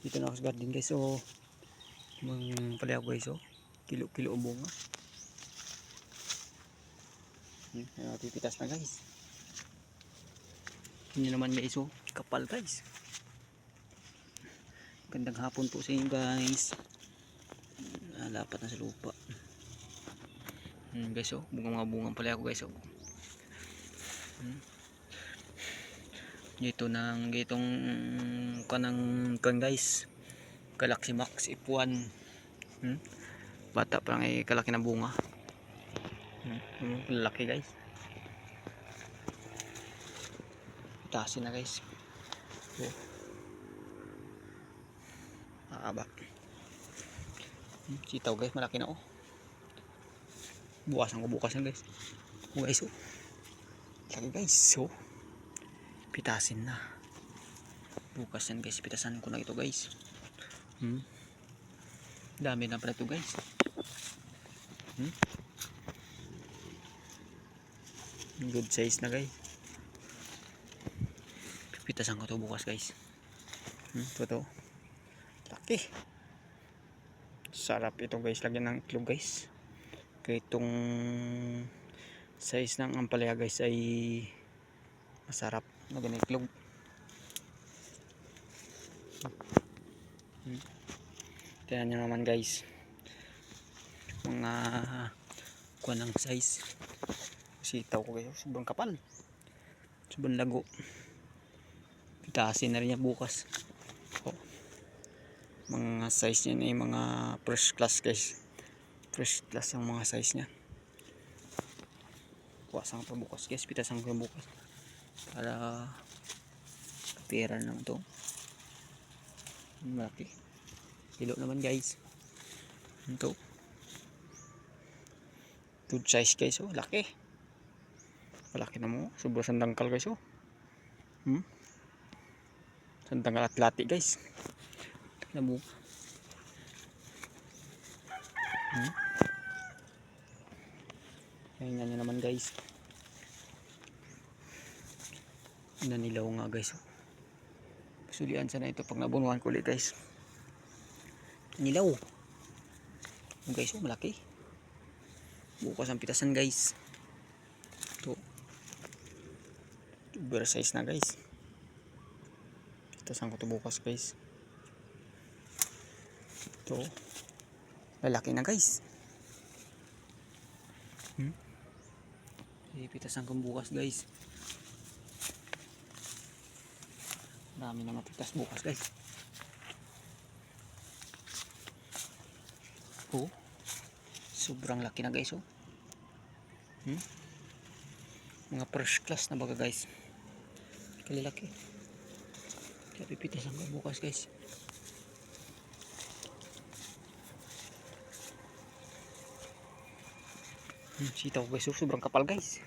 Dito na ako sa garden guys. So mga palaya guys. So kilo-kilo ang bunga. Pipitas na guys. Yun naman guys. So kapal guys. Gandang hapon po sa inyo guys. Lapat na sa lupa. Guys, oh, mga bungang pala ako guys, oh. Gitong kanang guys, Galaxy Max F1. Bata pa lang ay kalaki na bunga. Lalaki guys. Tasin na guys. Oh. Aba. Sitaw guys, malaki na oh. Bukasan ko guys. Oh guys, oh. Laki guys, oh. Pitasin na. Bukas yan guys, pitasan ko na ito guys. Dami na pala ito guys. Good size na guys. Pitasan ko ito bukas guys. Ito. Laki. Sarap ito guys, lagyan ng itlog guys. Kaya itong size ng ampalaya guys ay masarap na ganyan itlog. Tingnan nyo naman guys, mga kuha ng size sitaw ko guys, sobrang kapal, sobrang lago. Pitasin na rin yan bukas. Mga size niya ay mga first class guys, first class ang mga size niya. Kuwasan ko bukas guys, pitasan ko bukas para kapira naman ito. Malaki kilo naman guys. Ito good size guys, oh. Laki, malaki na mo, sobrang sandangkal guys, oh. Sandangkal at lati guys. Namu. Ayan nyo naman guys, nanilaw nga guys, oh. Sulian sana ito pag nabunuhan ko ulit guys. Nilaw guys, oh, malaki. Bukas ang pitasan guys. Ito oversize na guys. Pitasan ko ito bukas guys. Ito lalaki na guys. Pitasan ko bukas guys. Dami na mapitas bukas guys. Oh, sobrang laki na guys, oh. Mga first class na baga guys, kalilaki. Kaya pipitasan ko bukas guys. Sitaw guys, oh, sobrang kapal guys.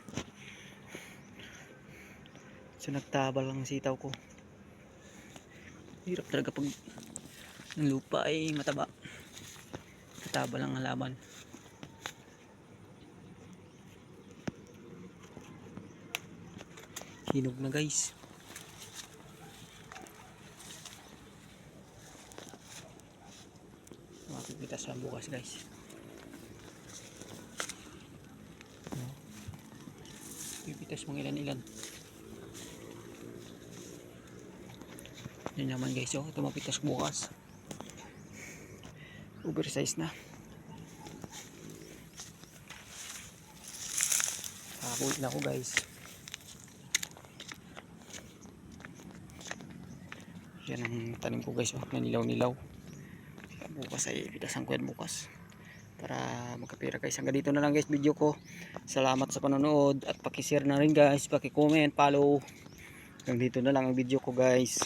So nagtabal lang sitaw ko. Hirap talaga pag ng lupa ay mataba. Mataba lang ang laban. Hinog na guys. Mapipitas sa bukas guys. Pipitas mga ilan-ilan. Yan naman guys, oh, ito mapitas bukas. Oversize na. Kakulit na ako guys. Yan ang tanim ko guys, oh, nanilaw-nilaw. Bukas ay pitasan ko yan bukas para magkapira guys. Hanggang dito na lang guys video ko. Salamat sa panonood at paki-share na rin guys, paki-comment, follow. Hanggang dito na lang ang video ko guys.